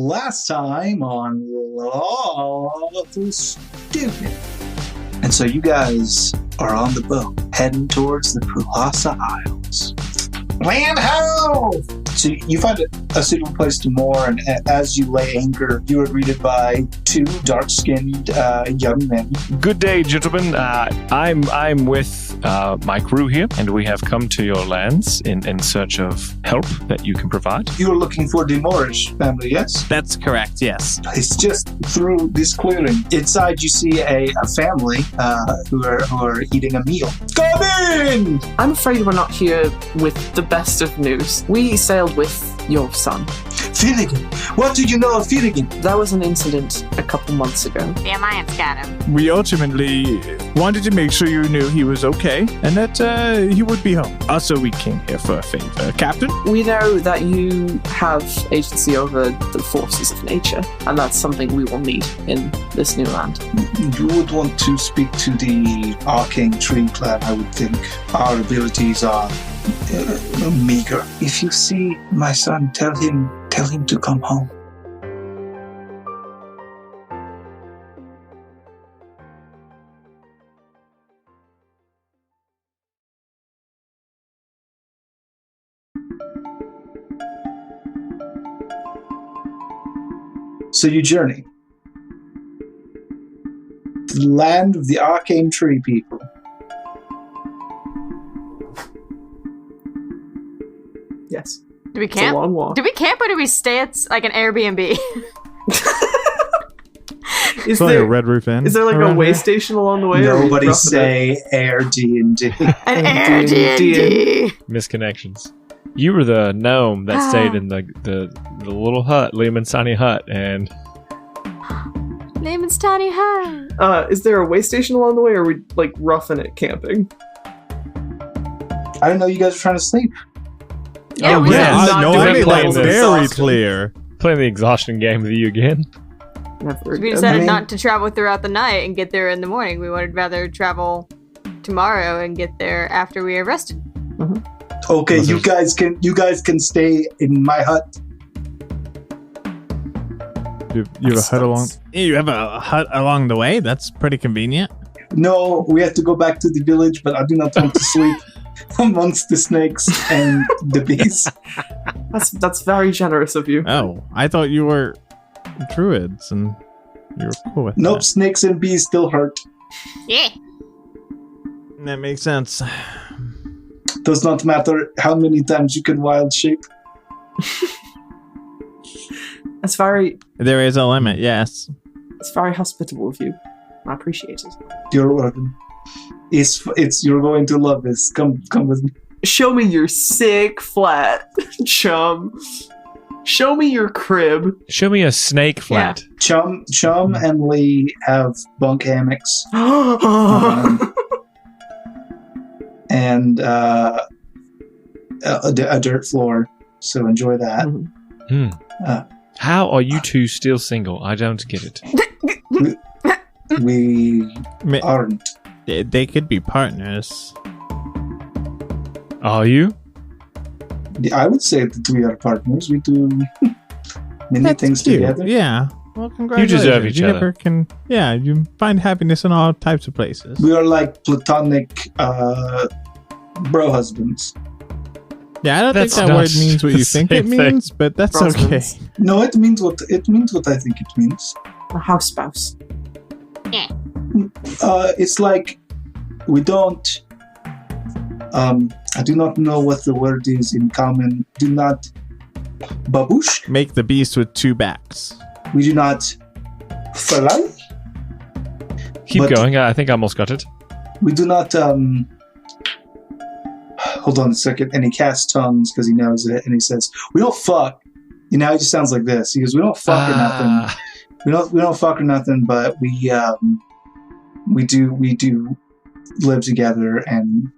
Last time on Lawful Stupid. And so you guys are on the boat, heading towards the Pulasa Isles. Land ho! So you find a suitable place to moor, and as you lay anchor, you are greeted by two dark-skinned young men. Good day, gentlemen. I'm with my crew here, and we have come to your lands in search of help that you can provide. You are looking for the Moorish family, yes? That's correct, yes. It's just through this clearing. Inside, you see a family who are eating a meal. Come in! I'm afraid we're not here with the best of news. We sailed with your son. Finnegan! What do you know of Finnegan? That was an incident a couple months ago. The Alliance got him. We ultimately wanted to make sure you knew he was okay and that he would be home. Also, we came here for a favor. Captain? We know that you have agency over the forces of nature, and that's something we will need in this new land. You would want to speak to the Arcane Tree Clan, I would think. Our abilities are meager. If you see my son, tell him to come home. So you journey to the land of the Arcane Tree people. Yes. Do we It's a camp? long walk. Do we camp or do we stay at like an Airbnb? Is Like a there, Red Roof Inn. is there like a around way here? station along the way? or are we Nobody roughing it? say Air D&D. An D&D. Airbnb. Misconnections. You were the gnome that stayed in the little hut, Lehman's tiny hut, and Lehman's tiny hut. Is there a way station along the way, or are we like roughing it camping? I didn't know you guys were trying to sleep. Yeah, Oh, we're yeah. not No, doing I made that playing levels of very exhaustion. clear. playing the exhaustion game with you again. Never We again. decided I mean- not to travel throughout the night and get there in the morning. We would rather travel tomorrow and get there after we are rested. Okay, Well, you guys can stay in my hut. You have a hut along. You have a hut along the way. That's pretty convenient. No, we have to go back to the village, but I do not want to sleep amongst the snakes and the bees. That's very generous of you. Oh, I thought you were druids and you were cool with Nope, snakes and bees still hurt. Yeah. That makes sense. Does not matter how many times you can wild shape. It's very There is a limit, yes. hospitable of you. I appreciate it. You're welcome. It's you're going to love this. Come with me. Show me your sick flat, chum. Show me your crib. Show me a snake flat. Chum and Lee have bunk hammocks and a dirt floor. So enjoy that. How are you two still single? I don't get it. We Ma- aren't. They could be partners. Are you? I would say that we are partners. We do many things cute. together. Yeah. Well, congratulations. deserve each you other. Never can. Yeah, you find happiness in all types of places. We are like platonic bro husbands. Yeah, I don't That's think that not word means what the you think it same thing. means, but that's okay. Husbands. No, it means what I think it means. A house spouse. It's like we don't. I do not know what the word is in common. Do not babush. Make the beast with two backs. We do not fly. Keep But- going. I think I almost got it. We do not. Hold on a second. And he casts tongues because he knows it, and he says, "We don't fuck." You know, it just sounds like this. He goes, "We don't fuck or nothing. We don't fuck or nothing, but we do live together and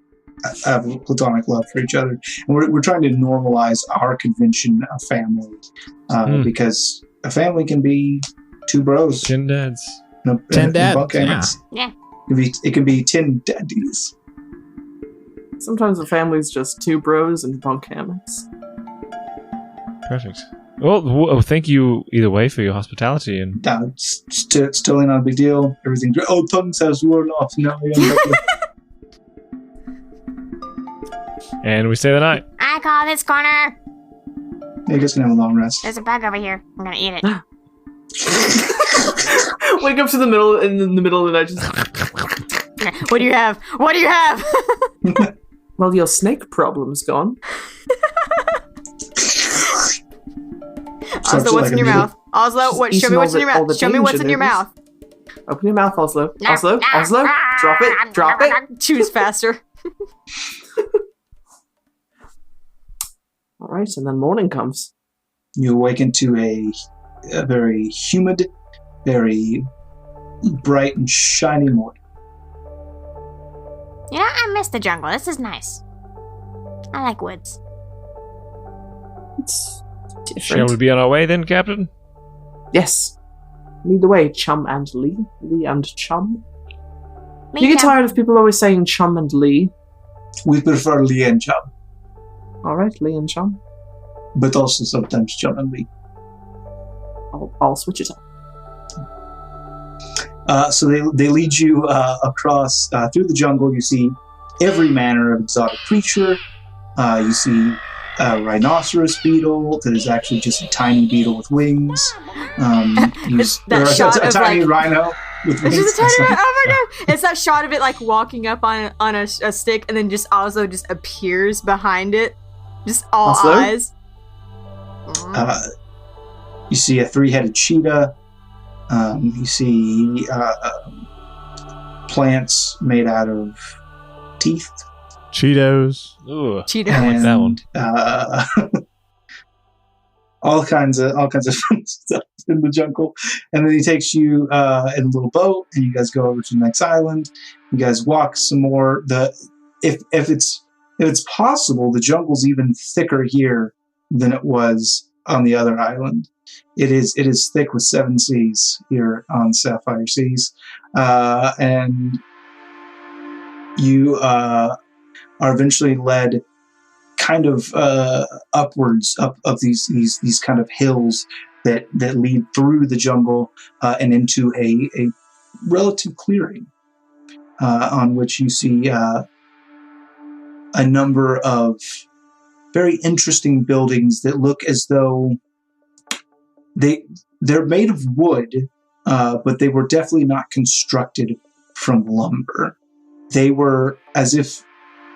have a platonic love for each other. And we're trying to normalize our convention of family because a family can be two bros, 10 dads. and 10 dads, bunk hammocks. Yeah. It can be 10 daddies. Sometimes a family's just two bros and bunk hammocks. Perfect. Well, thank you either way for your hospitality. And It's still not a big deal. Everything's great. Oh, tongues has worn off. Now we end up with... And we stay the night. I call this corner. You guys can have a long rest. There's a bug over here. I'm gonna eat it. Wake up to the middle in the middle of the night. Just... What do you have? What do you have? Well, your snake problem's gone. Oslo, what's in your mouth? Oslo, what? Show me what's in your mouth. Show me what's in your mouth. Open your mouth, Oslo. Oslo. Drop it. Drop it. Choose faster. All right, and then morning comes. You awaken to a very humid, very bright and shiny morning. You know, I miss the jungle. This is nice. I like woods. It's different. Shall we be on our way then, Captain? Yes. Lead the way, Chum and Lee. Lee and Chum. Me You get too. tired of people always saying Chum and Lee. We prefer Lee and Chum, All right, Lee and Chum. but also sometimes Chum and Lee. I'll switch it up. So they lead you across through the jungle. You see every manner of exotic creature. You see a rhinoceros beetle that is actually just a tiny beetle with wings. Shot a of, tiny like- rhino with wings. It's just a tiny. Oh my god! It's that shot of it like walking up on a stick, and then just Oslo just appears behind it, just all Oslo? eyes. You see a three-headed cheetah. You see plants made out of teeth. Cheetos. Ooh, Cheetah. I like that one. All kinds of fun stuff in the jungle, and then he takes you in a little boat, and you guys go over to the next island. You guys walk some more. If it's possible, the jungle's even thicker here than it was on the other island. It is thick with 7 seas here on Sapphire Seas, and you are eventually led kind of upwards up these kind of hills that lead through the jungle and into a relative clearing on which you see a number of very interesting buildings that look as though they're made of wood, but they were definitely not constructed from lumber. They were as if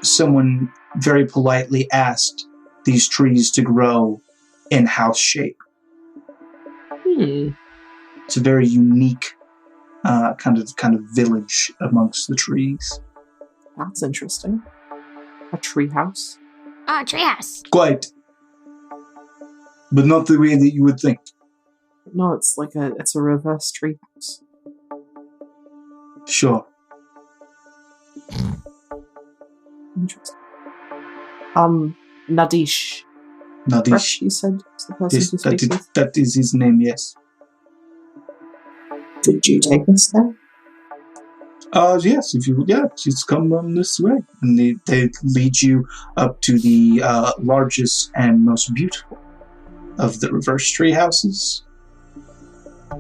someone very politely asked these trees to grow in house shape. It's a very unique kind of village amongst the trees. That's interesting. A tree house. Oh, treehouse. Quite, but not the way that you would think. No, it's like it's a reverse tree house. Sure. Interesting. Nadish. Nadish. You said is the person who speaks with. That is his name, yes. Did you take us there? Yes, if you just come on this way. And they lead you up to the largest and most beautiful of the reverse tree houses. I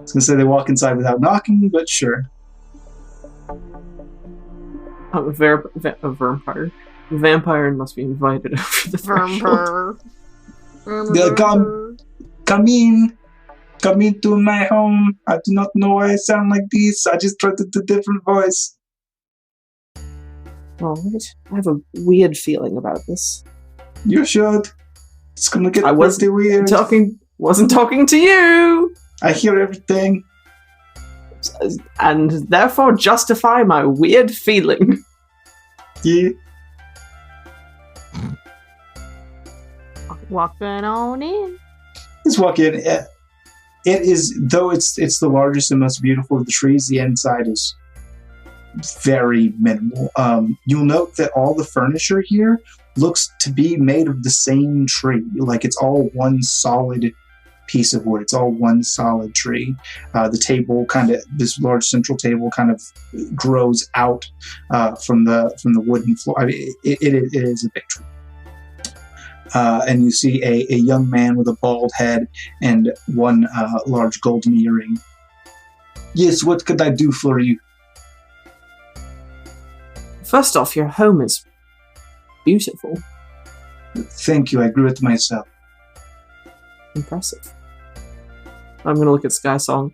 was going to say they walk inside without knocking, but sure. A vampire. The vampire must be invited over to the threshold. Come in. Come into my home. I do not know why I sound like this. I just tried to do a different voice. All right. I have a weird feeling about this. You should. It's gonna get I pretty weird. Wasn't talking to you, I hear everything. and therefore justify my weird feeling. Yeah. Walking on in. Let's walk in. It is, though it's the largest and most beautiful of the trees, the inside is very minimal. You'll note that all the furniture here looks to be made of the same tree. Like it's all one solid piece of wood. It's all one solid tree. The table this large central table kind of grows out from the wooden floor. I mean, it is a big tree. And you see a young man with a bald head and one large golden earring. Yes, what could I do for you? First off, your home is beautiful. Thank you, I grew it myself. Impressive. I'm going to look at Sky Song.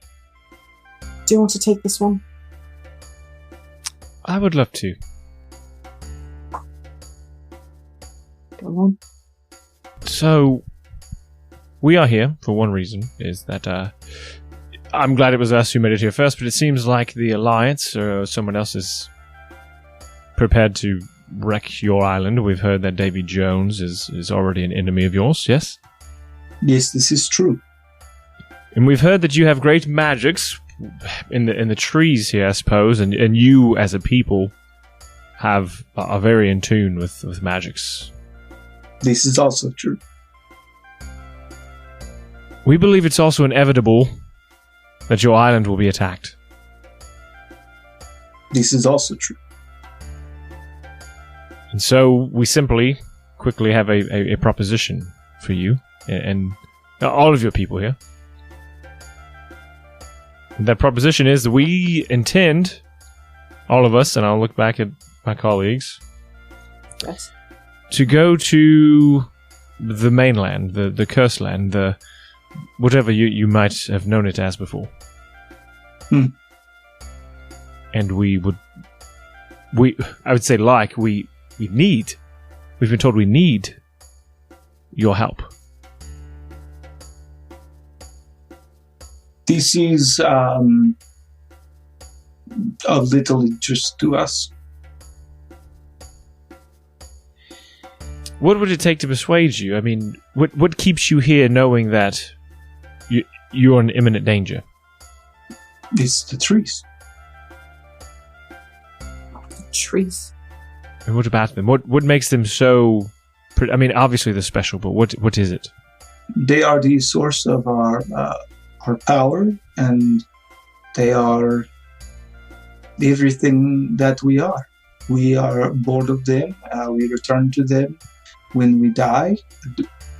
Do you want to take this one? I would love to. Go on. So, we are here for one reason, is that I'm glad it was us who made it here first, but it seems like the Alliance or someone else is prepared to wreck your island. We've heard that Davy Jones is already an enemy of yours, yes? Yes, this is true. And we've heard that you have great magics in the trees here, I suppose, and you as a people are very in tune with magics. This is also true. We believe it's also inevitable that your island will be attacked. This is also true. And so we simply, quickly have a proposition for you and all of your people here. And that proposition is that we intend, all of us, and I'll look back at my colleagues, Yes. to go to the mainland, the Cursed Land, the whatever you might have known it as before. And we've been told we need your help. This is of little interest to us. What would it take to persuade you? I mean, what keeps you here knowing that you're in imminent danger? It's the trees. Trees. And what about them? What makes them so... I mean, obviously they're special, but what is it? They are the source of our power, and they are everything that we are. We are bored of them. We return to them when we die.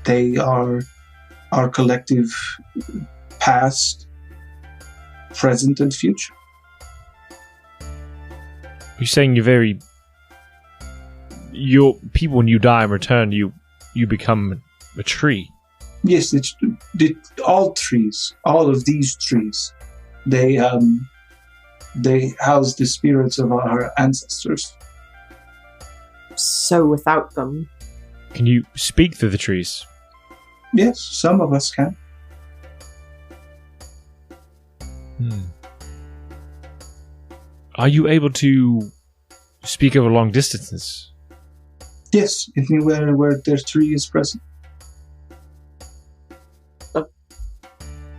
They are our collective past, present, and future. You're saying your people, when you die and return, you become a tree. Yes, all trees, all of these trees, they house the spirits of our ancestors. So without them... Can you speak to the trees? Yes, some of us can. Are you able to speak over long distances? Yes, anywhere where their tree is present.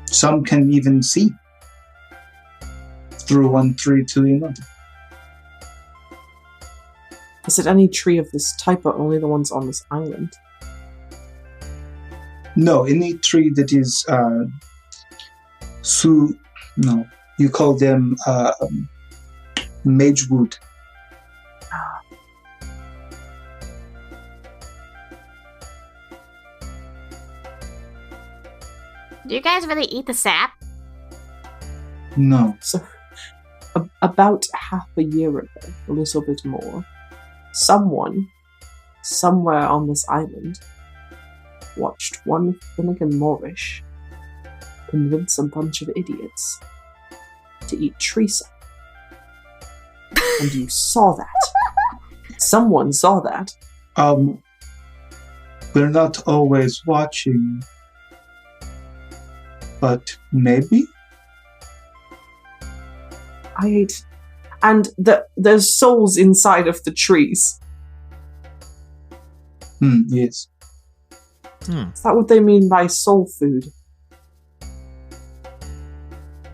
Some can even see through one tree to another. Is it any tree of this type or only the ones on this island? No, any tree that is you call them mage wood. Do you guys really eat the sap? No. So, about half a year ago, a little bit more, someone, somewhere on this island, watched one Finnegan Moorish convince a bunch of idiots to eat tree sap. And you saw that. Someone saw that. We're not always watching, but maybe? I ate... And there's souls inside of the trees. Yes. Is that what they mean by soul food?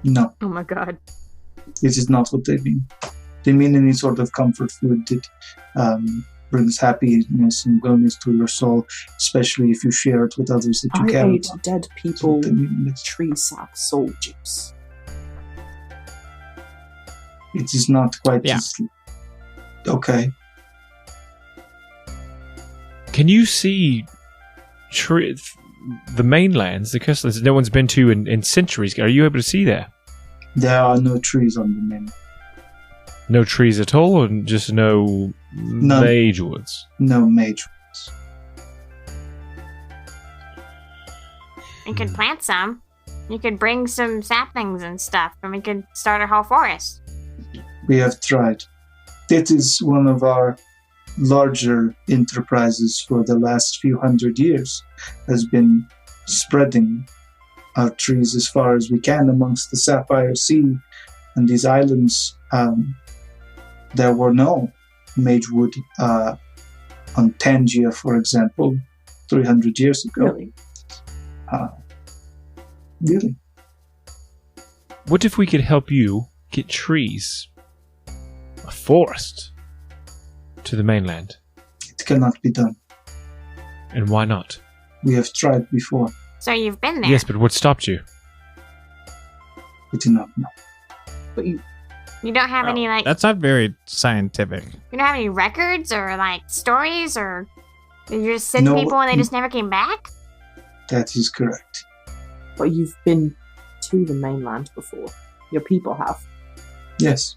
No, Oh my god. this is not what they mean. They mean any sort of comfort food that brings happiness and wellness to your soul, especially if you share it with others that you care I ate about. dead people Then tree sap soul juice. it is not quite Yeah. okay. Can you see the mainlands, the coastlands that no one's been to in centuries? Are you able to see there? There are no trees on the mainland. No trees at all, or just no None. major woods? No major ones. We could plant some. You could bring some saplings and stuff, and we could start a whole forest. We have tried. It is one of our larger enterprises for the last few hundred years, has been spreading our trees as far as we can amongst the Sapphire Sea and these islands. There were no mage wood on Tangia, for example, 300 years ago. Really? Really? What if we could help you get trees, a forest, to the mainland? It cannot be done. And why not? We have tried before. So you've been there. Yes, but what stopped you? We do not know. But you You don't have any like That's not very scientific. you don't have any records or like stories, or you just send No. people and they just never came back? That is correct. but you've been to the mainland before. Your people have. Yes.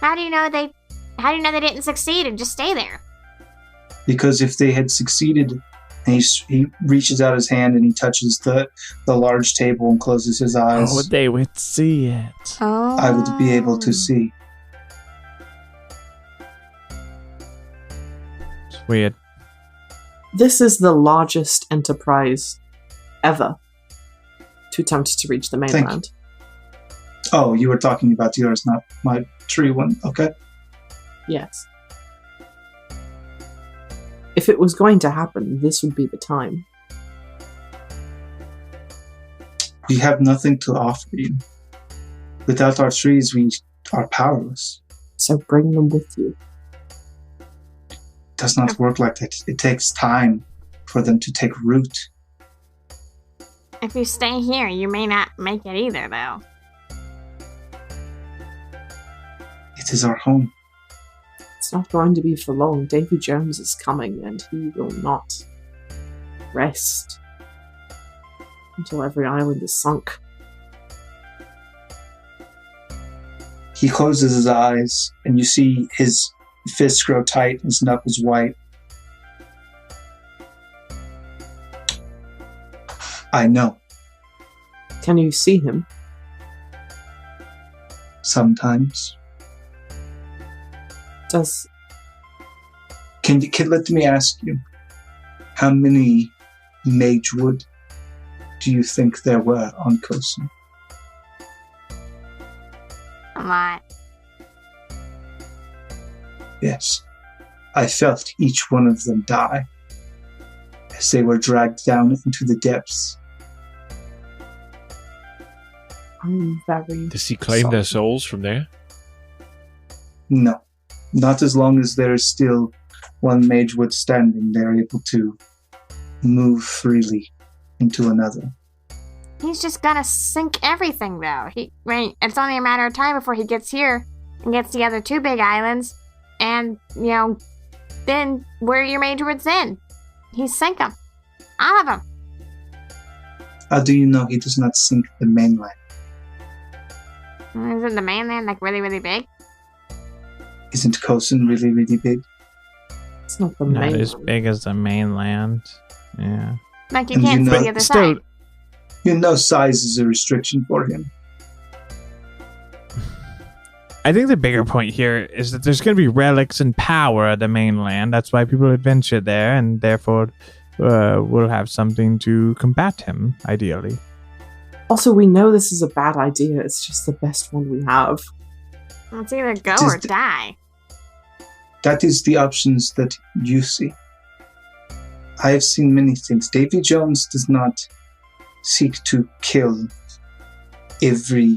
How do you know they didn't succeed and just stay there? Because if they had succeeded, and he reaches out his hand and he touches the large table and closes his eyes, Oh, they would see it. Oh. I would be able to see. It's weird. This is the largest enterprise ever to attempt to reach the you. mainland. Oh, you were talking about yours, not my tree one. Okay. Yes. If it was going to happen, this would be the time. We have nothing to offer you. Without our trees, we are powerless. So bring them with you. It does not work like that. It takes time for them to take root. If you stay here, you may not make it either, though. It is our home. It's not going to be for long. Davy Jones is coming, and he will not rest until every island is sunk. He closes his eyes, and you see his fists grow tight, his knuckles white. I know. Can you see him? Sometimes. Does Can let me ask you, how many mage wood do you think there were on Kosen? A lot. Yes. I felt each one of them die as they were dragged down into the depths. I'm very Does he claim their souls from there? No. Not as long as there is still one mage wood standing, they're able to move freely into another. He's just gonna sink everything, though. It's only a matter of time before he gets here and gets the other two big islands, and, then where are your major woods then? He sink them. All of them. How do you know he does not sink the mainland? Isn't the mainland, really, really big? Isn't Kosen really, really big? It's not the Not mainland. as big as the mainland. Yeah. Like, you And can't you see know- the other Still, side. You know size is a restriction for him. I think the bigger point here is that there's going to be relics and power at the mainland. That's why people adventure there, and therefore will have something to combat him, ideally. Also, we know this is a bad idea. It's just the best one we have. It's either go It is or the- die. That is the options that you see. I have seen many things. Davy Jones does not seek to kill every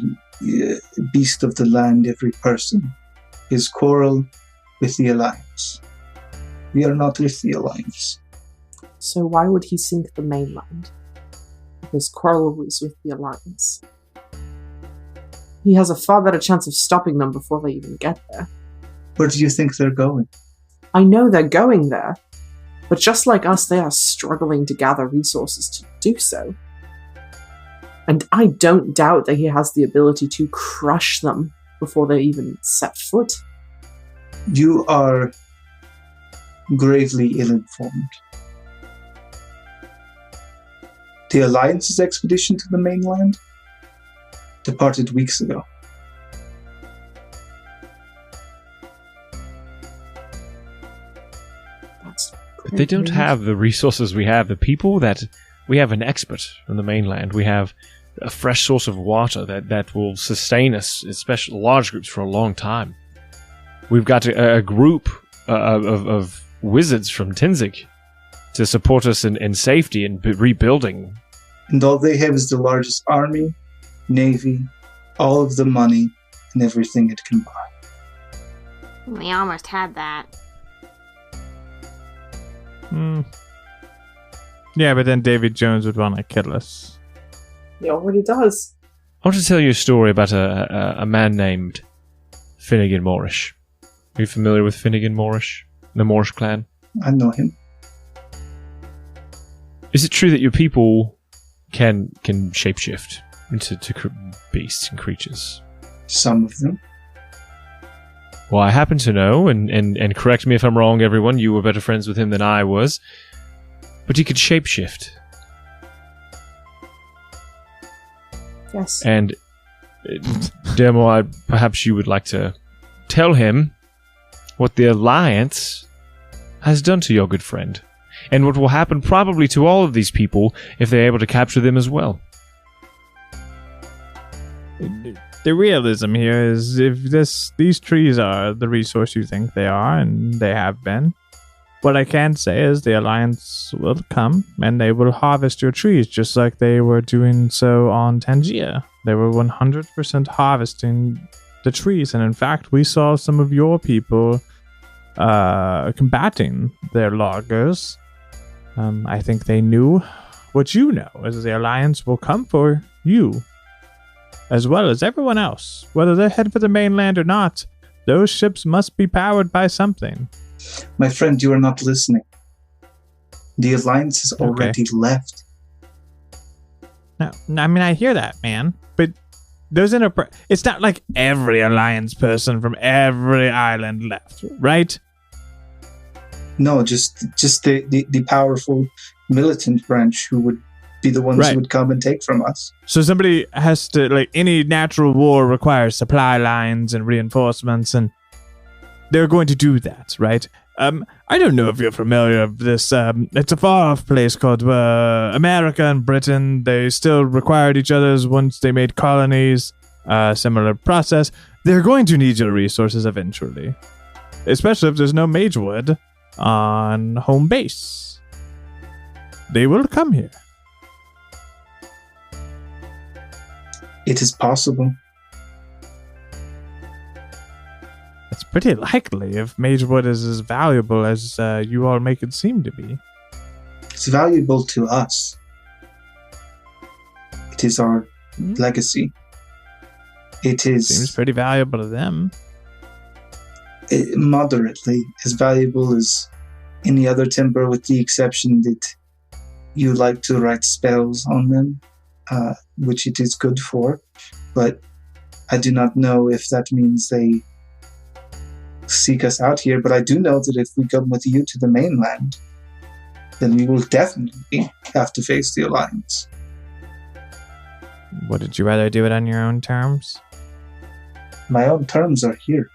beast of the land, every person. His quarrel with the Alliance. We are not with the Alliance. So why would he sink the mainland? His quarrel was with the Alliance. He has a far better chance of stopping them before they even get there. Where do you think they're going? I know they're going there, but just like us, they are struggling to gather resources to do so. And I don't doubt that he has the ability to crush them before they even set foot. You are gravely ill-informed. The Alliance's expedition to the mainland departed weeks ago. But they don't have the resources we have. The people that we have an expert on the mainland. We have a fresh source of water that will sustain us, especially large groups, for a long time. We've got a group of wizards from Tinzig to support us in safety and rebuilding. And all they have is the largest army, navy, all of the money, and everything it can buy. We almost had that. Yeah, but then Davy Jones would want to kill us. He already does. I want to tell you a story about a man named Finnegan Moorish. Are you familiar with Finnegan Moorish? The Moorish clan? I know him. Is it true that your people can shapeshift into beasts and creatures? Some of them. Well, I happen to know, and correct me if I'm wrong, everyone, you were better friends with him than I was, but he could shapeshift. Yes. And, Demo, perhaps you would like to tell him what the Alliance has done to your good friend, and what will happen probably to all of these people if they're able to capture them as well. The realism here is if these trees are the resource you think they are, and they have been, what I can say is the Alliance will come and they will harvest your trees just like they were doing so on Tangia. They were 100% harvesting the trees, and in fact, we saw some of your people combating their loggers. I think they knew what you know, as the Alliance will come for you, as well as everyone else. Whether they're headed for the mainland or not, those ships must be powered by something. My friend, you are not listening. The Alliance has already left. No, I mean, I hear that, man. But those it's not like every Alliance person from every island left, right? No, just the powerful militant branch who would be the ones who would come and take from us. So somebody has to, like, any natural war requires supply lines and reinforcements, and they're going to do that, right? I don't know if you're familiar with this. It's a far-off place called America and Britain. They still required each other's once they made colonies. Similar process. They're going to need your resources eventually, especially if there's no Magewood on home base. They will come here. It is possible. It's pretty likely if Magewood is as valuable as you all make it seem to be. It's valuable to us. It is our legacy. It is... Seems pretty valuable to them. Moderately as valuable as any other timber, with the exception that you like to write spells on them, which it is good for. But I do not know if that means they seek us out here, but I do know that if we come with you to the mainland, then we will definitely have to face the Alliance. Would you rather do it on your own terms? My own terms are here.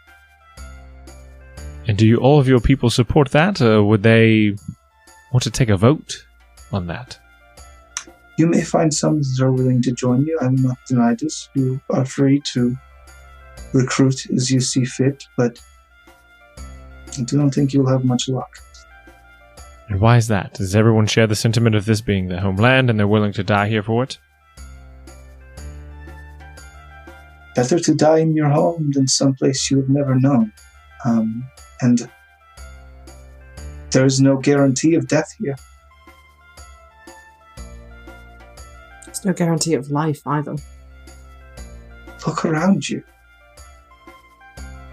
And do all of your people support that, or would they want to take a vote on that? You may find some that are willing to join you. I will not deny this. You are free to recruit as you see fit, but I don't think you'll have much luck. And why is that? Does everyone share the sentiment of this being their homeland and they're willing to die here for it? Better to die in your home than someplace you have never known. And there is no guarantee of death here. There's no guarantee of life either. Look around you.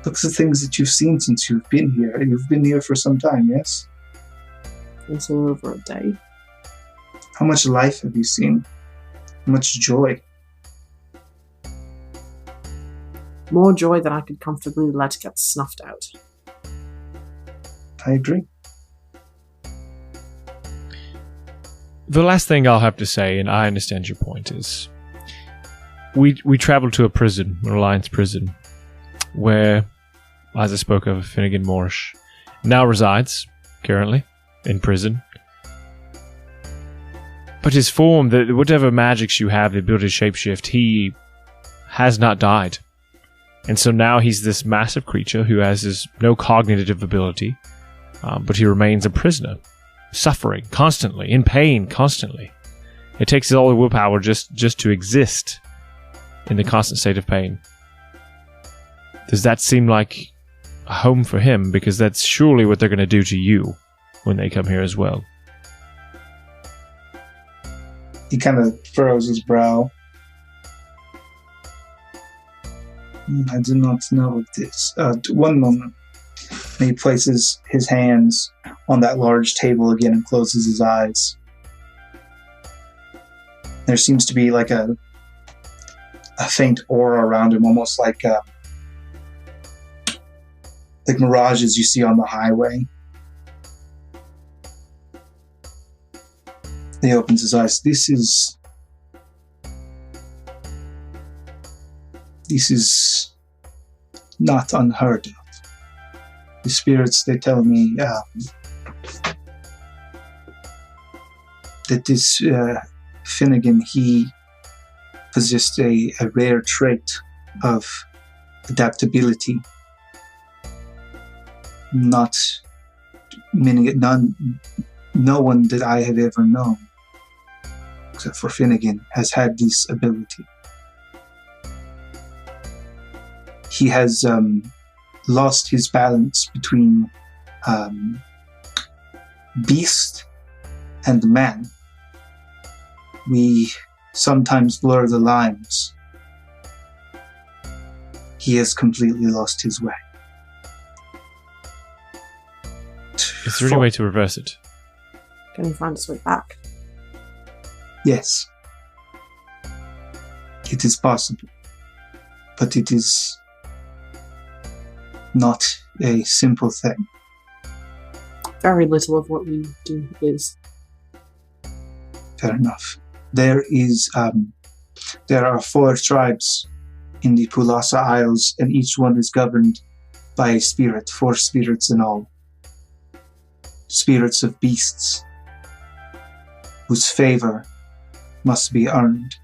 Look at the things that you've seen since you've been here. You've been here for some time, yes? It's all over a day. How much life have you seen? How much joy? More joy than I could comfortably let get snuffed out. I agree. The last thing I'll have to say, and I understand your point, is we traveled to a prison, an Alliance prison, where, as I spoke of, Finnegan Moorish now resides, currently, in prison. But his form, whatever magics you have, the ability to shapeshift, he has not died. And so now he's this massive creature who has no cognitive ability, but he remains a prisoner, suffering constantly, in pain constantly. It takes all the willpower just to exist in the constant state of pain. Does that seem like a home for him? Because that's surely what they're going to do to you when they come here as well. He kind of furrows his brow. I do not know of this. One moment. And he places his hands on that large table again and closes his eyes. There seems to be like a faint aura around him, almost like mirages you see on the highway. He opens his eyes. This is not unheard of. The spirits, they tell me that this Finnegan, he possessed a rare trait of adaptability. Not many, no one that I have ever known, except for Finnegan, has had this ability. He has lost his balance between beast and man. We sometimes blur the lines. He has completely lost his way. Is there any way to reverse it? Can he find his way back? Yes. It is possible. But it is not a simple thing. Very little of what we do is. Fair enough. There are 4 tribes in the Pulasa Isles, and each one is governed by a spirit, 4 spirits in all. Spirits of beasts, whose favor must be earned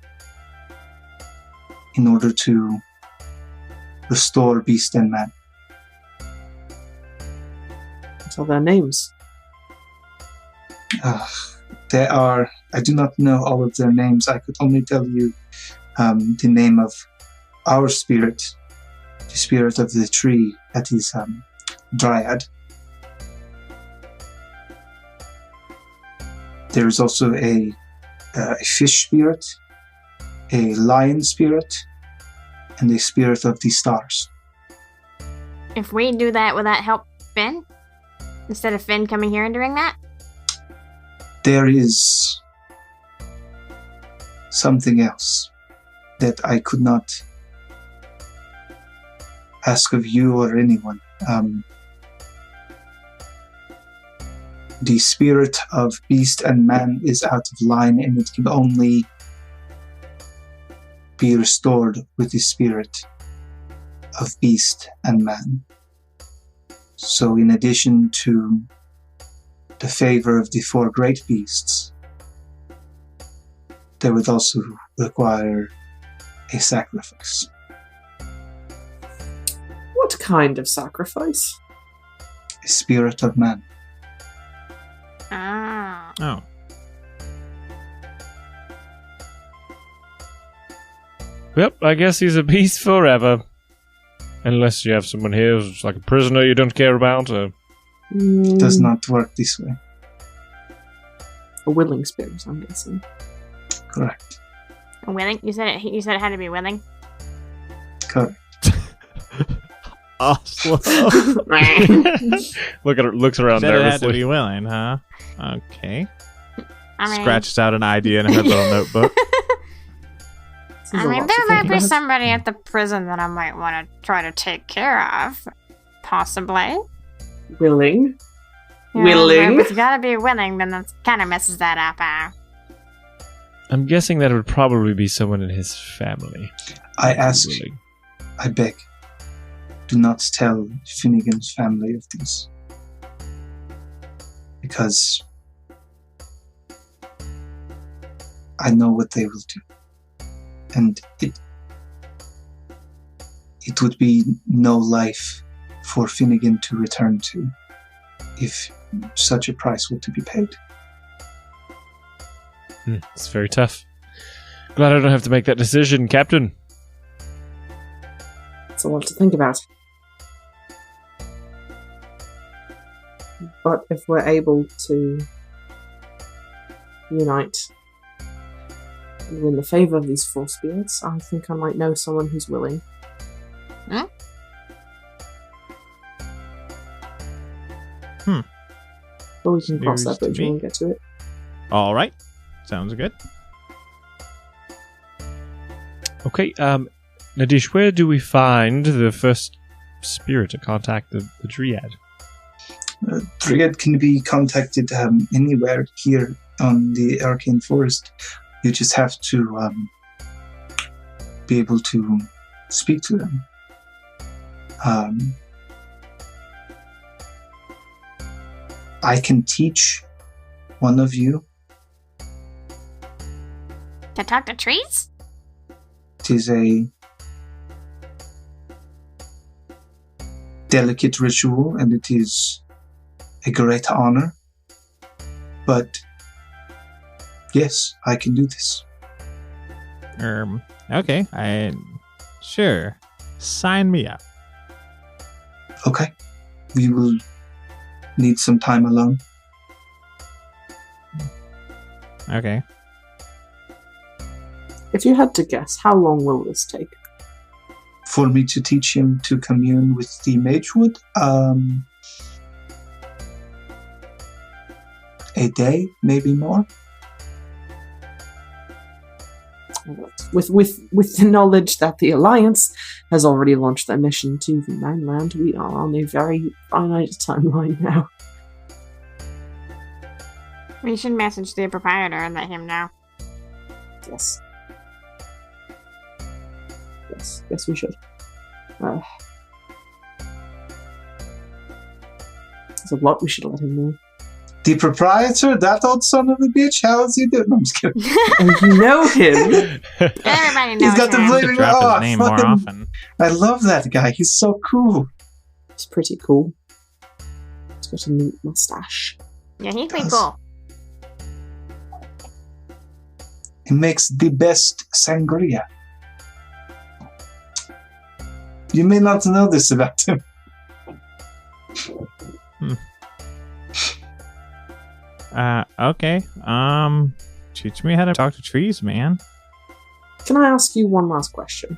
in order to restore beast and man. What are their names? I do not know all of their names. I could only tell you the name of our spirit, the spirit of the tree, that is Dryad. There is also a fish spirit, a lion spirit, and a spirit of the stars. If we do that, will that help Finn? Instead of Finn coming here and doing that? There is something else that I could not ask of you or anyone. The spirit of beast and man is out of line, and it can only be restored with the spirit of beast and man. So in addition to the favor of the 4 great beasts, they would also require a sacrifice. What kind of sacrifice? A spirit of man. Ah. Oh. Yep, I guess he's a beast forever. Unless you have someone here who's like a prisoner you don't care about. Does not work this way. A willing spirit, I'm guessing. Correct. Willing? You said it had to be willing? Correct. Oslo. Looks around Said it had to nervously. be willing, huh? Okay. I mean, Scratches out an idea in her little notebook. There's a lot to there might think be about. somebody at the prison that I might want to try to take care of. Possibly. Willing. Yeah, Willing? If it's gotta be willing, then that kind of messes that up. I'm guessing that it would probably be someone in his family. I ask, Willing. I beg, do not tell Finnegan's family of this. Because I know what they will do. And it would be no life for Finnegan to return to if such a price were to be paid. It's very tough. Glad I don't have to make that decision, Captain. It's a lot to think about. But if we're able to unite and win the favour of these four spirits, I think I might know someone who's willing. But we can cross News that to bridge me. when we get to it. All right. Sounds good. Okay, Nadish, where do we find the first spirit to contact the Dryad? Dryad can be contacted anywhere here on the Arcane Forest. You just have to be able to speak to them. I can teach one of you. To talk to trees? It is a delicate ritual, and it is a great honor. But yes, I can do this. Okay. Sure. Sign me up. Okay. We will need some time alone. Okay. If you had to guess, how long will this take? For me to teach him to commune with the Magewood, a day, maybe more. With the knowledge that the Alliance has already launched their mission to the mainland, we are on a very finite timeline now. We should message the proprietor and let him know. Yes. Yes, we should. There's a lot we should let him know. The proprietor, that old son of a bitch, how is he doing? No, I'm just kidding. And you know him. Everybody knows He's got the him. blade. Should drop Oh, his name more fucking- often. I love that guy. He's so cool. He's pretty cool. He's got a neat mustache. Yeah, he's pretty Yes. cool. He makes the best sangria. You may not know this about him. Okay. Teach me how to talk to trees, man. Can I ask you one last question?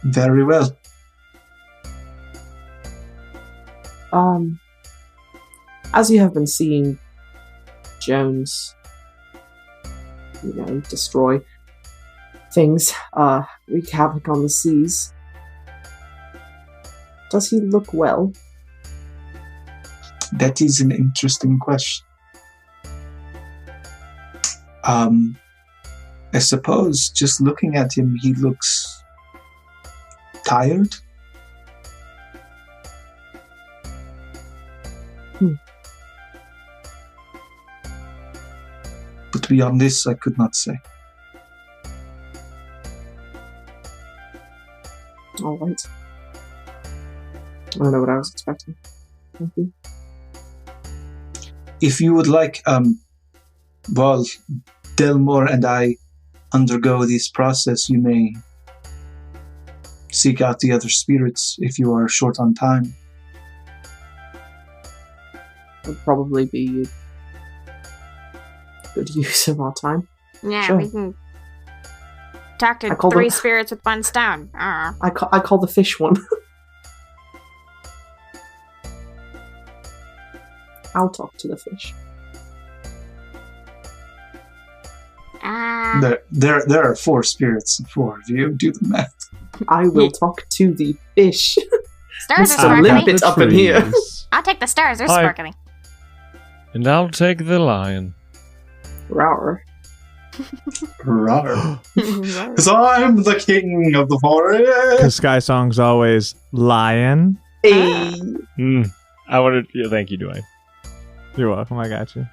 Very well. As you have been seeing Jones, destroy things, wreak havoc on the seas, does he look well? That is an interesting question. I suppose just looking at him, he looks tired. But beyond this, I could not say. All right. I don't know what I was expecting. Thank you. If you would like, while Delmore and I undergo this process, you may seek out the other spirits if you are short on time. Would probably be a good use of our time. Yeah, Sure. we can talk to I call 3 them- spirits with 1 stone. I call the fish one. I'll talk to the fish. There are 4 spirits and 4 of you. Do the math. I will talk to the fish. Stars are Mr. sparkling. Limpet up in here. I'll take the stars. They're Hi. sparkling. And I'll take the lion. Rawr. Rawr. Because I'm the king of the forest. Because Sky Song's always lion. Hey. I wanted. Yeah, thank you, Dwayne. You're welcome. I got you.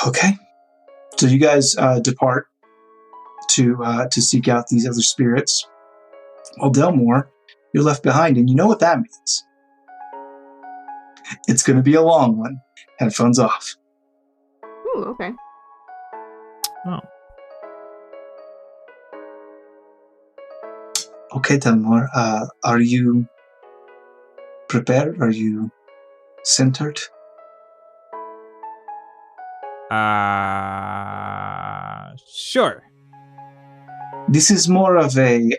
Okay. So you guys depart to seek out these other spirits. Well, Delmore, you're left behind, and you know what that means. It's going to be a long one. Headphones off. Ooh, okay. Okay, Delmore, are you prepared? Are you centered? Sure. This is more of an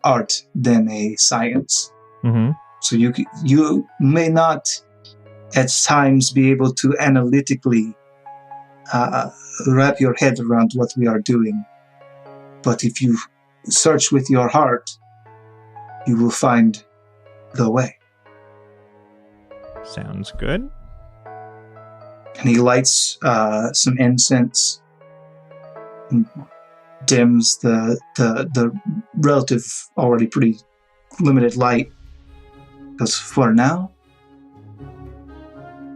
art than a science. Mm-hmm. So you may not at times be able to analytically wrap your head around what we are doing. But if you search with your heart, you will find the way. Sounds good. And he lights some incense and dims the relative, already pretty limited light. Because for now,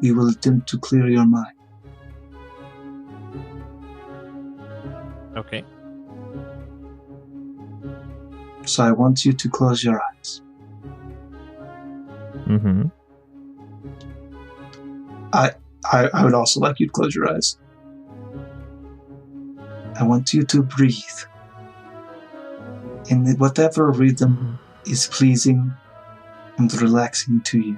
we will attempt to clear your mind. Okay. So I want you to close your eyes. Mm-hmm. I would also like you to close your eyes. I want you to breathe in whatever rhythm is pleasing and relaxing to you.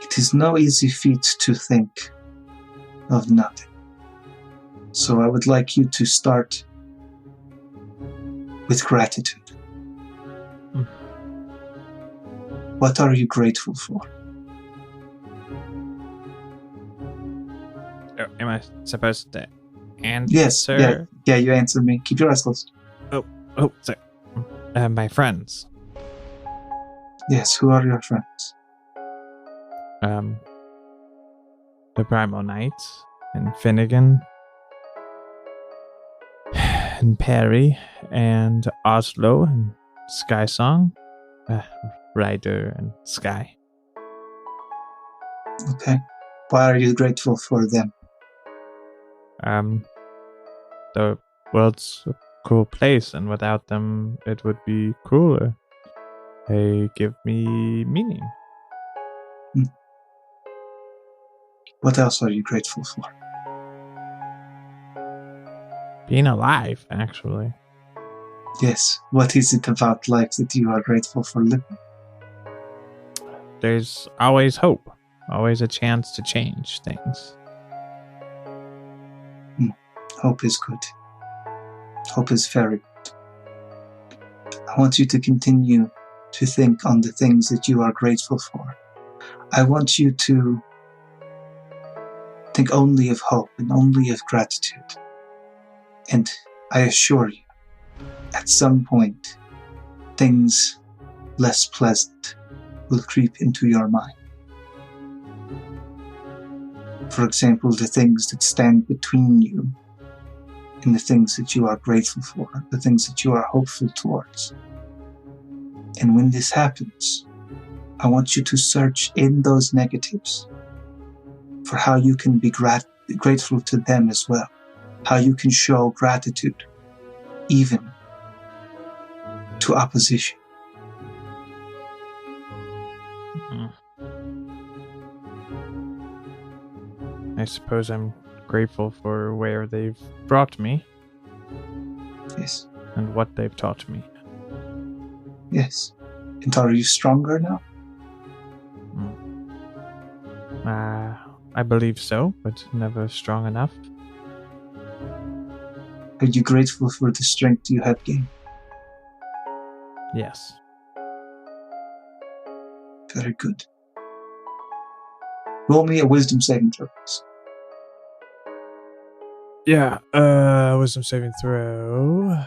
It is no easy feat to think of nothing. So I would like you to start with gratitude. What are you grateful for? Am I supposed to answer? Yes, yeah, you answer me. Keep your eyes closed. Oh, sorry. My friends. Yes, who are your friends? The Primal Knights and Finnegan and Perry and Oslo and Sky Song, Ryder and Sky. Okay. Why are you grateful for them? The world's a cool place, and without them, it would be crueler. They give me meaning. What else are you grateful for? Being alive, actually. Yes. What is it about life that you are grateful for living? There's always hope, always a chance to change things. Hope is good. Hope is very good. I want you to continue to think on the things that you are grateful for. I want you to think only of hope and only of gratitude. And I assure you, at some point, things less pleasant will creep into your mind. For example, the things that stand between you and the things that you are grateful for, the things that you are hopeful towards. And when this happens, I want you to search in those negatives for how you can be grateful to them as well, how you can show gratitude even to opposition. I suppose I'm grateful for where they've brought me Yes. and what they've taught me. Yes. And are you stronger now? I believe so, but never strong enough. Are you grateful for the strength you have gained? Yes. Very good. Roll me a wisdom saving throw, please. Yeah, wisdom saving throw.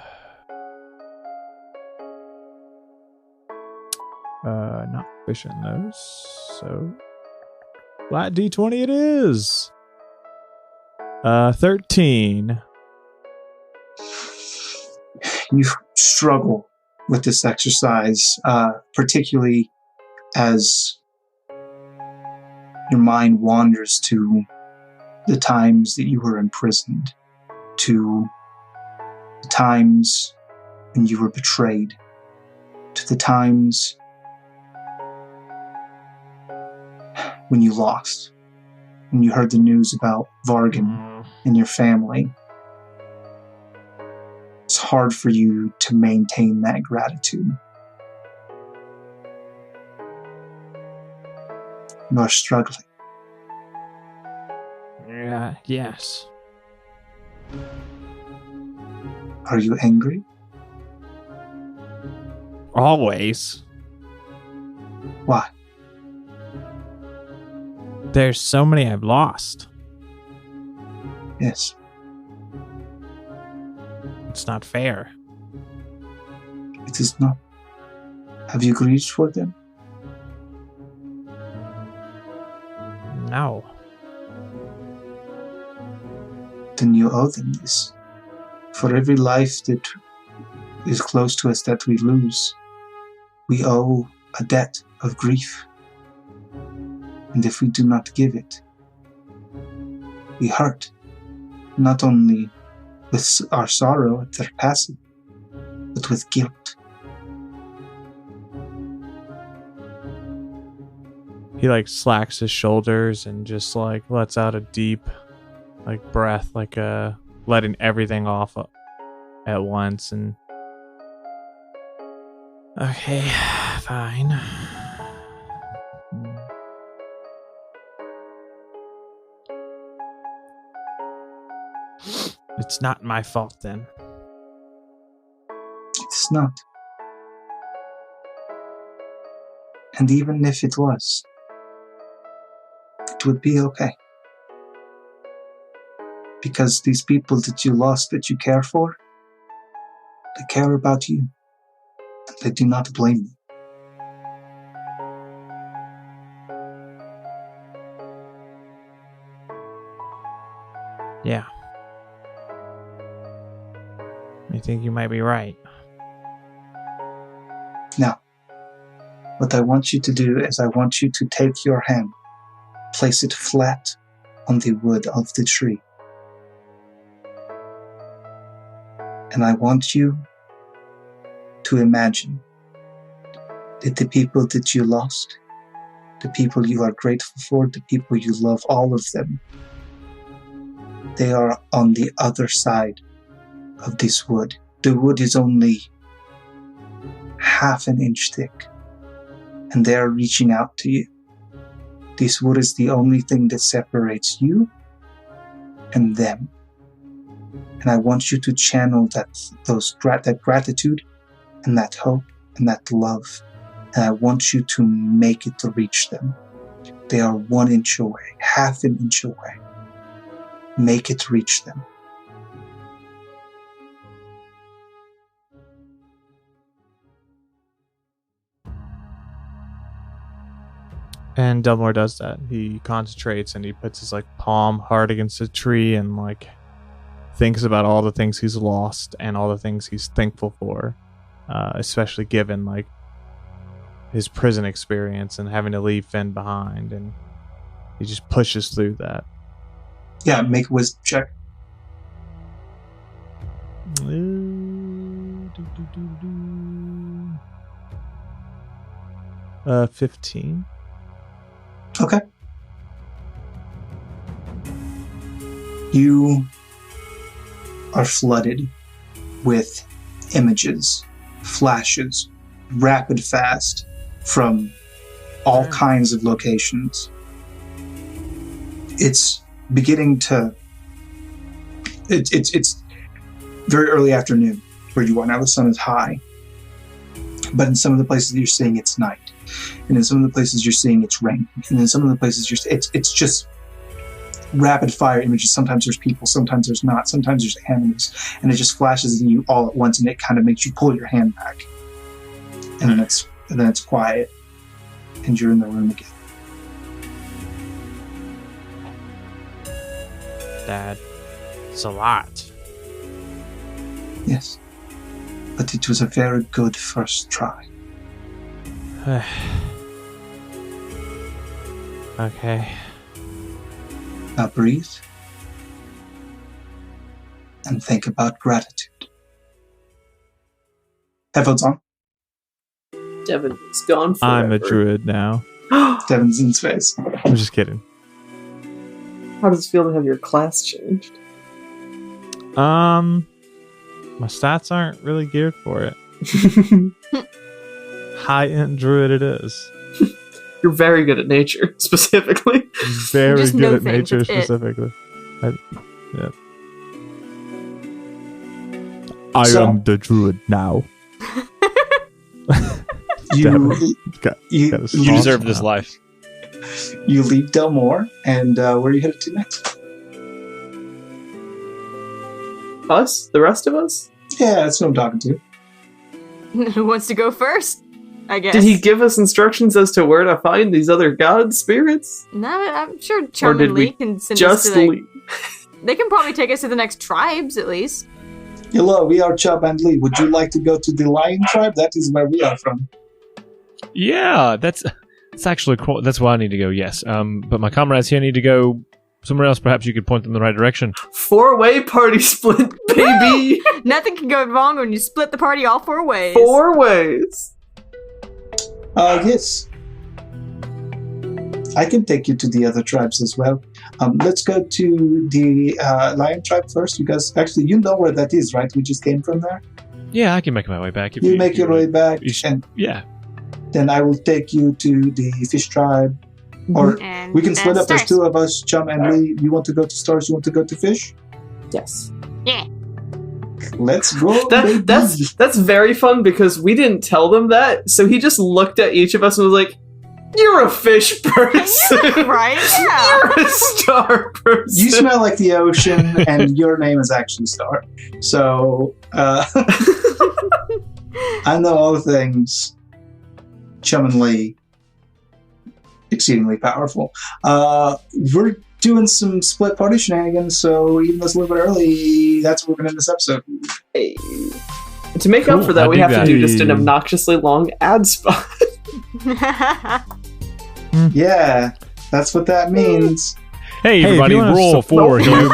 Not efficient those, so flat D20 it is. 13. You struggle with this exercise, particularly as your mind wanders to the times that you were imprisoned, to the times when you were betrayed, to the times when you lost, when you heard the news about Vargan and your family. It's hard for you to maintain that gratitude. You are struggling. Yeah, yes. Are you angry? Always. Why? There's so many I've lost. Yes. It's not fair. It is not. Have you grieved for them? No. Then you owe them this. For every life that is close to us that we lose, we owe a debt of grief. And if we do not give it, we hurt, not only with our sorrow at their passing, but with guilt. He slacks his shoulders and just lets out a deep breath, letting everything off at once. And okay, fine. It's not my fault then. It's not. And even if it was, it would be okay. Because these people that you lost, that you care for, they care about you. And they do not blame you. Yeah. I think you might be right. Now, what I want you to do is I want you to take your hand, place it flat on the wood of the tree. And I want you to imagine that the people that you lost, the people you are grateful for, the people you love, all of them, they are on the other side of this wood. The wood is only half an inch thick, and they are reaching out to you. This wood is the only thing that separates you and them. And I want you to channel that gratitude and that hope and that love. And I want you to make it to reach them. They are 1 inch away, half an inch away. Make it reach them. And Delmore does that. He concentrates and he puts his palm hard against the tree and thinks about all the things he's lost and all the things he's thankful for, especially given his prison experience and having to leave Finn behind, and he just pushes through that. Yeah, make a wisdom check. 15. Okay. You are flooded with images, flashes, rapid fast from all kinds of locations. It's beginning to... It's very early afternoon where you are now. The sun is high. But in some of the places you're seeing, it's night. And in some of the places you're seeing, it's rain. And in some of the places it's just rapid fire images. Sometimes there's people, sometimes there's not, sometimes there's animals, and it just flashes in you all at once, and it kind of makes you pull your hand back. And then it's quiet, and you're in the room again. Dad, it's a lot. Yes. But it was a very good first try. Okay. Now breathe. And think about gratitude. Headphones on. Devin is gone forever. I'm a druid now. Devin's in space. I'm just kidding. How does it feel to have your class changed? My stats aren't really geared for it. High-end druid it is. You're very good at nature, specifically. Very Just good know at things, nature that's it. specifically. I So- am the druid now. You Got you, a You small deserve this smile. life. you leave Delmore, and where are you headed to next? Us? The rest of us? Yeah, that's what I'm talking to. Who wants to go first? I guess. Did he give us instructions as to where to find these other god spirits? No, I'm sure Chum did and we Lee can send us Just to leave. They can probably take us to the next tribes, at least. Hello, we are Chubb and Lee. Would you like to go to the Lion Tribe? That is where we are from. Yeah, that's actually cool. That's why I need to go. Yes, but my comrades here need to go somewhere else. Perhaps you could point them in the right direction. 4-way party split, baby! Nothing can go wrong when you split the party all 4 ways. 4 ways! Yes. I can take you to the other tribes as well. Let's go to the Lion Tribe first, because actually you know where that is, right? We just came from there. Yeah, I can make my way back. If You make your way back, and Yeah. then I will take you to the Fish Tribe. Or And we can split then up. There's Stars. 2 of us, Chum and Lee. You want to go to Stars? You want to go to Fish? Yes. Yeah. Let's go. baby. That's very fun because we didn't tell them that, so he just looked at each of us and was like, "You're a fish person, Right? Yeah. You're a star person." You smell like the ocean, and your name is actually Star. So, I know all the things. Chum and Lee, exceedingly powerful. We're doing some split party shenanigans, so even though it's a little bit early, that's what we're going to end this episode. Hey. To make up Cool, for that, I we dig have that. to do just an obnoxiously long ad spot. Yeah, that's what that means. Hey, Hey, if everybody, you wanna roll for Nope.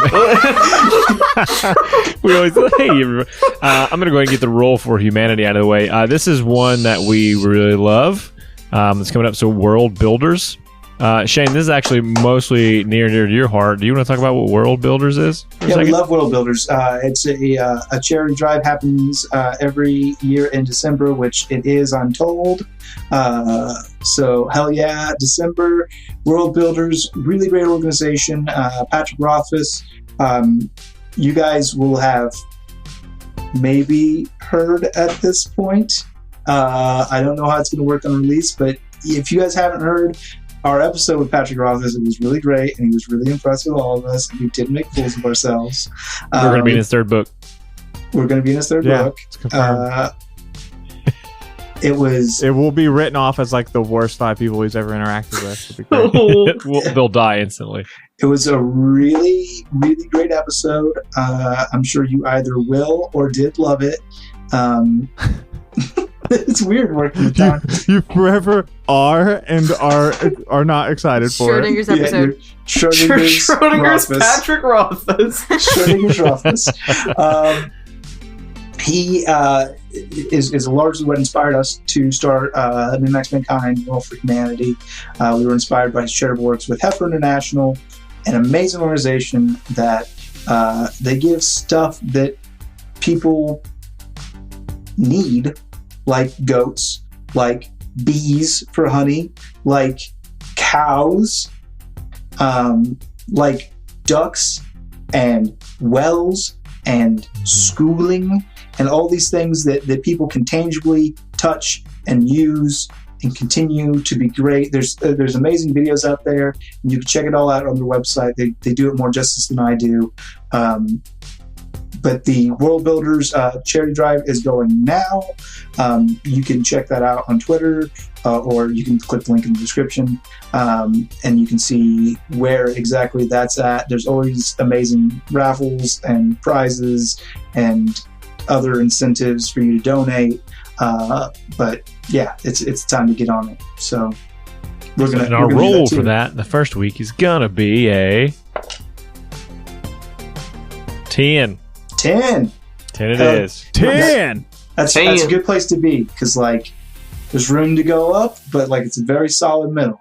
we always hey, everybody. I'm gonna go ahead and get the roll for humanity out of the way. This is one that we really love. It's coming up. So, World Builders. Shane, this is actually mostly near to your heart. Do you want to talk about what World Builders is for a Yeah, we second? love World Builders. It's a charity drive, happens every year in December, which it is, I'm told. So hell yeah, December. World Builders, really great organization. Patrick Rothfuss, you guys will have maybe heard at this point. I don't know how it's going to work on release, but if you guys haven't heard our episode with Patrick Rothfuss, it was really great, and he was really impressed with all of us, and we did make fools of ourselves. We're going to be in his third book. We're going to be in his third Yeah, book. it's confirmed. It was... It will be written off as like the worst 5 people he's ever interacted with. It'll be great. They'll die instantly. It was a really, really great episode. I'm sure you either will or did love it. It's weird working with John. You forever are and are not excited for it. Schrodinger's episode. Schrodinger's Rothfuss. Patrick Rothfuss. Schrodinger's Rothfuss. He is largely what inspired us to start Min-Max Mankind, World for Humanity. We were inspired by his charitable works with Heifer International, an amazing organization that They give stuff that people need, like goats, like bees for honey, like cows, like ducks and wells and schooling and all these things that people can tangibly touch and use and continue to be great. There's amazing videos out there, and you can check it all out on their website. They do it more justice than I do. But the World Builders charity drive is going now. You can check that out on Twitter, or you can click the link in the description, and you can see where exactly that's at. There's always amazing raffles and prizes and other incentives for you to donate. But yeah, it's time to get on it. So our roll for that the first week is gonna be a 10. 10 it is. 10. That's a good place to be, because like there's room to go up, but like it's a very solid middle.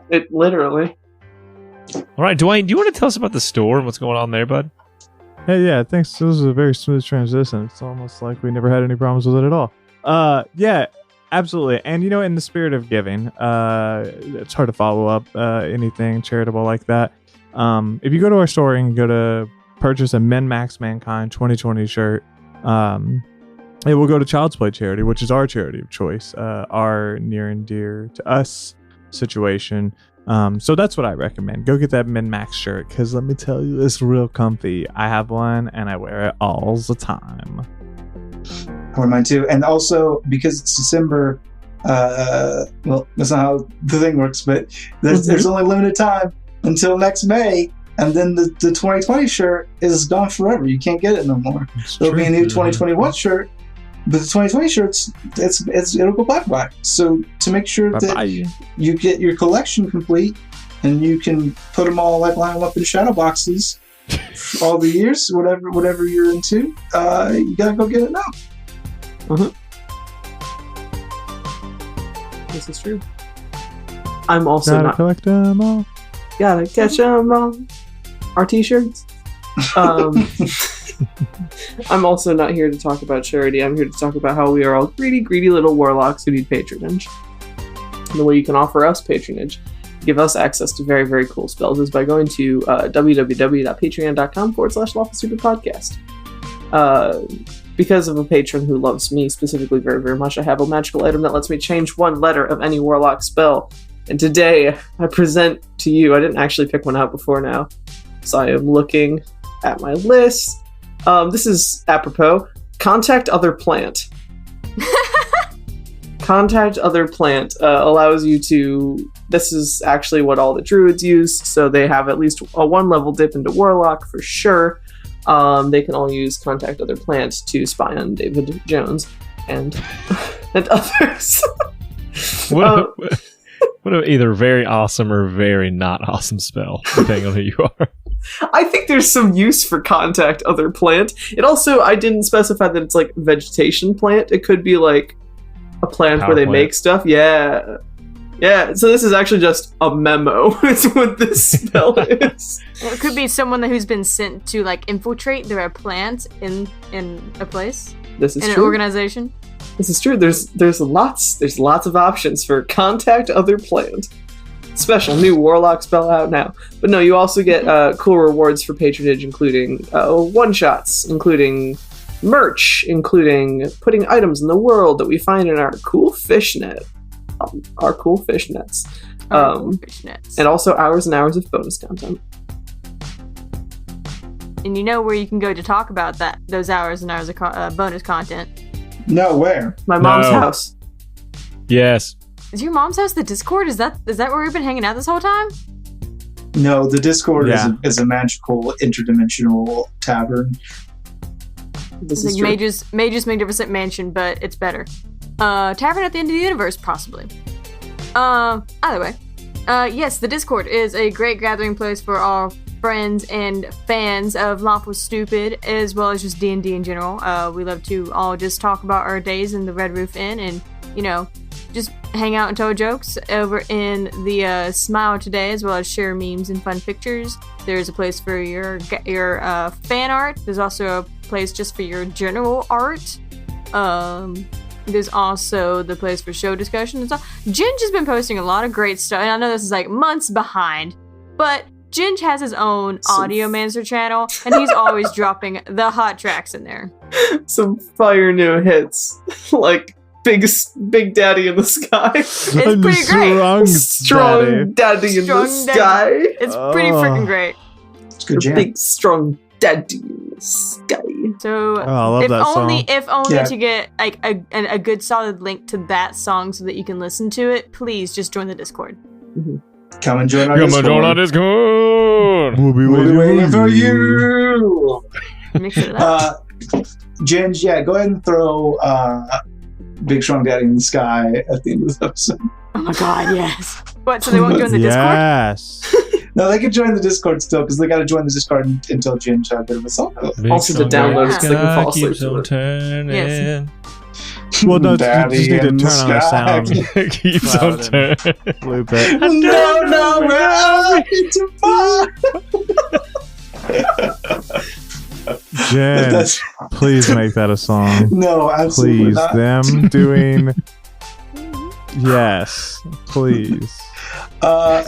It literally. All right, Dwayne, do you want to tell us about the store and what's going on there, bud? Hey, yeah, thanks. This was a very smooth transition. It's almost like we never had any problems with it at all. Yeah, absolutely. And in the spirit of giving, it's hard to follow up anything charitable like that. If you go to our store and go to purchase a Min Max Mankind 2020 shirt, it will go to Child's Play charity, which is our charity of choice, our near and dear to us situation. So that's what I recommend. Go get that Min Max shirt, because let me tell you, it's real comfy. I have one and I wear it all the time. I wear mine too. And also, because it's December, well, that's not how the thing works, but there's only limited time until next May. And then the 2020 shirt is gone forever. You can't get it no more. There'll be a new 2021 shirt, but the 2020 shirts, it'll go bye-bye. So to make sure that you get your collection complete and you can put them all like line them up in shadow boxes for all the years, whatever you're into, you gotta go get it now. This is true. I'm also gotta collect them all. Gotta catch them all. Our t-shirts. I'm also not here to talk about charity. I'm here to talk about how we are all greedy little warlocks who need patronage. And the way you can offer us patronage, give us access to very, very cool spells, is by going to www.patreon.com/Lawful Stupid Podcast. Because of a patron who loves me specifically very, very much, I have a magical item that lets me change one letter of any warlock spell. And today, I present to you, I didn't actually pick one out before now, so I am looking at my list. This is apropos. Contact Other Plant. Contact Other Plant allows you to... This is actually what all the druids use, so they have at least a 1-level dip into Warlock for sure. They can all use Contact Other Plant to spy on David Jones and others. What either very awesome or very not awesome spell, depending on who you are. I think there's some use for Contact Other Plant. It also, I didn't specify that it's like vegetation plant. It could be like a plant where they make stuff. Yeah. Yeah, so this is actually just a memo. It's what this spell is. Well, it could be someone who's been sent to like infiltrate their plant in a place. This is in true. An organization. This is true. There's lots of options for Contact Other Plant. Special new Warlock spell out now. But no, you also get cool rewards for patronage, including one-shots, including merch, including putting items in the world that we find in our cool fishnet. Our cool fishnets. And also hours and hours of bonus content. And you know where you can go to talk about those hours and hours of bonus content? No, where? My mom's house. Yes. Is your mom's house the Discord? Is that where we've been hanging out this whole time? No, the Discord is a magical interdimensional tavern. This is like Mage's Magnificent Mansion, but it's better. Tavern at the End of the Universe, possibly. Either way. Yes, the Discord is a great gathering place for all friends and fans of Lawful Stupid, as well as just D&D in general. We love to all just talk about our days in the Red Roof Inn and, just hang out and tell jokes over in the Smile Today, as well as share memes and fun pictures. There's a place for your fan art. There's also a place just for your general art. There's also the place for show discussion and stuff. Ginge has been posting a lot of great stuff, and I know this is like months behind, but Ginge has his own Audio Mancer channel, and he's always dropping the hot tracks in there. Some fire new hits, like Big Daddy in the Sky. It's pretty great. Strong Daddy in the Sky. It's pretty freaking great. It's good jam. Big strong Daddy in the Sky. So I love if that only song. to get like a good solid link to that song so that you can listen to it, please just join the Discord. Mm-hmm. Come and join our Discord. We'll be waiting for you. Mix it up. Ginge, go ahead and throw Big Strong Daddy in the Sky at the end of this episode. Oh my god, yes. What, so they won't join the Discord? Yes. No, they can join the Discord still, because they got to join the Discord until Ginge had a bit of a song. Also to download it so they can fall asleep keeps on turning. Yes. Well, no, you Daddy just need to in the turn on the sound. Keeps Loud on and turning. Loop it. No, Jen, please make that a song. No, absolutely Please, not. them doing... Yes, please.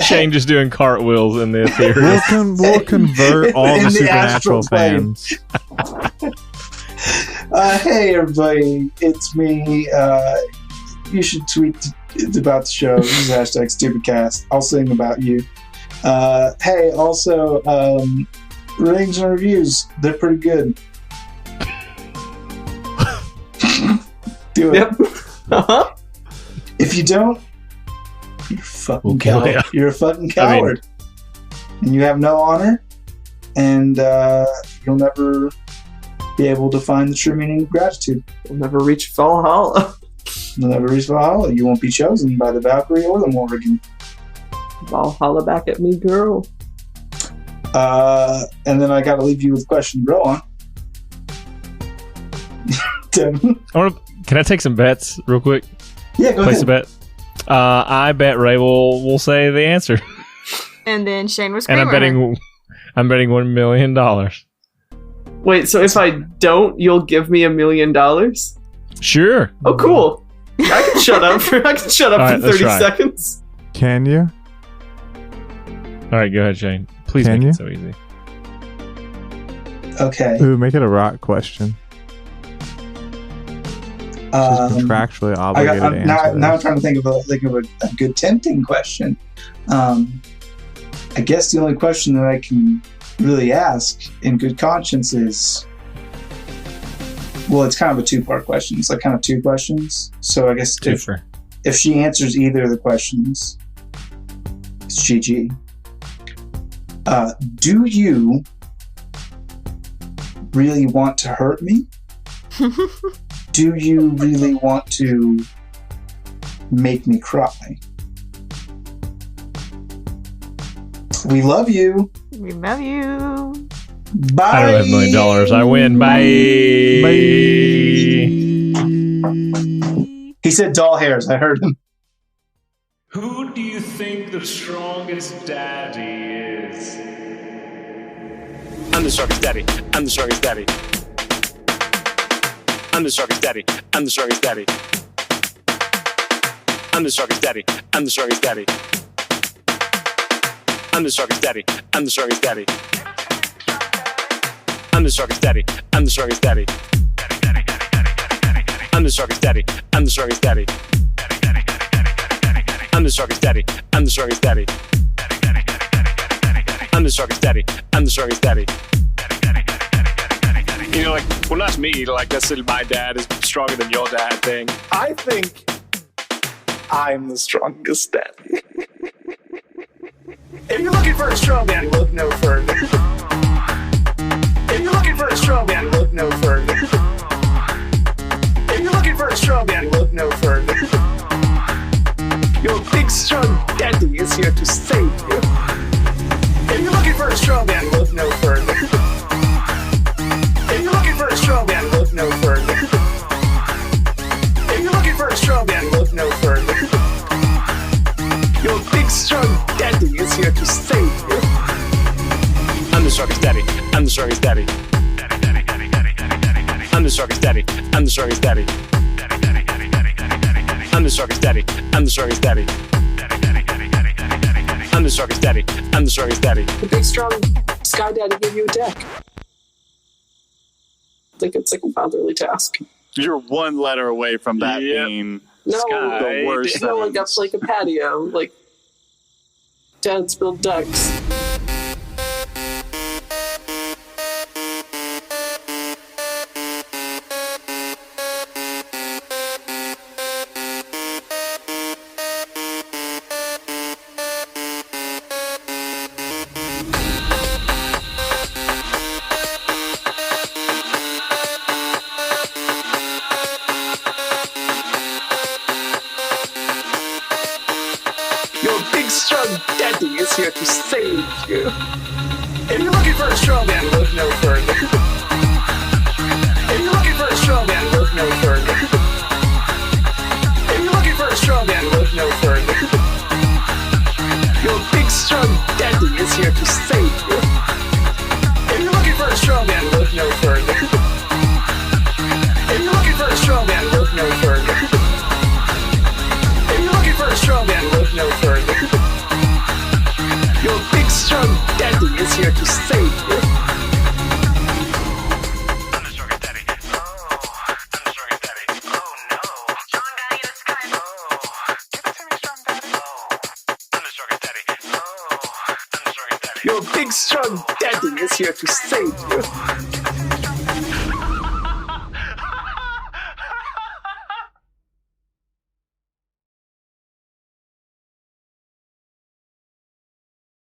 Shane just doing cartwheels in the theater. We'll convert all In the the Supernatural astral plane. fans. Hey everybody, it's me. You should tweet about the show. Use #StupidCast. I'll sing about you. Hey, also, ratings and reviews, they're pretty good. Do it. Yep. Uh-huh. If you don't, you're a fucking Okay. coward. Yeah. You're a fucking coward. And you have no honor, and you'll never be able to find the true meaning of gratitude. We'll never reach Valhalla. You'll never reach Valhalla. You won't be chosen by the Valkyrie or the Morrigan. Valhalla back at me, girl. And then I gotta leave you with a question to roll on. Devin? Can I take some bets real quick? Yeah, go Place ahead. a bet. I bet Ray will say the answer, And then Shane was and screaming. I'm betting $1 million. Wait, so if I don't, you'll give me $1 million? Sure. Oh, cool. I can shut up for All right, for let's 30 try. seconds. Can you? All right, go ahead, Shane. Please Can make you? it so easy. Okay. Ooh, make it a rock question. She's contractually obligated to answer Now I'm this. trying to think of a good tempting question. I guess the only question that I can really ask in good conscience is, well, it's kind of a two-part question. It's like kind of two questions. So I guess if she answers either of the questions, it's GG. Do you really want to hurt me? Do you really want to make me cry? We love you. We love you. Bye. I don't have $1 million. I win. Bye. He said doll hairs. I heard him. Who do you think the strongest daddy is? I'm the strongest daddy. I'm the strongest daddy. I'm the strongest daddy. I'm the strongest daddy. I'm the strongest daddy. I'm the strongest daddy. I'm the strongest daddy. I'm the strongest daddy. I'm the strongest daddy. I'm the strongest daddy. I'm the strongest daddy. I'm the strongest daddy. I'm the strongest daddy. I'm the strongest daddy. I'm the strongest daddy. I'm the strongest daddy. You know, like, well, not me. Like, that's my dad is stronger than your dad thing. I think I'm the strongest daddy. If you're looking for a strong daddy, look no further. If you're looking for a strong daddy, look no further. If you're looking for a strong daddy, look no further. Your big strong daddy is here to save you. If you're looking for a strong daddy, look no further. If you're looking for a strong daddy, look no further. If you're looking for a strong daddy, look no further. strongest daddy. I'm the strongest daddy. I'm the strongest daddy. I'm the strongest daddy. I'm the strongest daddy. The big strong Sky Daddy gave you a deck. I think it's like a fatherly task. You're one letter away from that being No, the worst. no, like up like a patio, like Dad's build decks. Your big strong daddy is here to save you. If you're looking for a strong man, look no further. If you're looking for a strong man, look no further. If you're looking for a strong man, look no further. Your big strong daddy is here to save you. If you're looking for a strong man, look no further. If you're looking for a strong man, look no further. If you're looking for a strong man, look no further. Your big strong daddy is here to save you. I'm the strongest daddy. Oh, I'm the strongest daddy. Oh no. Strong daddy in the sky. Oh, give it to me, strong daddy. Oh, I'm the strongest daddy. Oh, I'm the strongest daddy. Your big strong daddy is here to save you.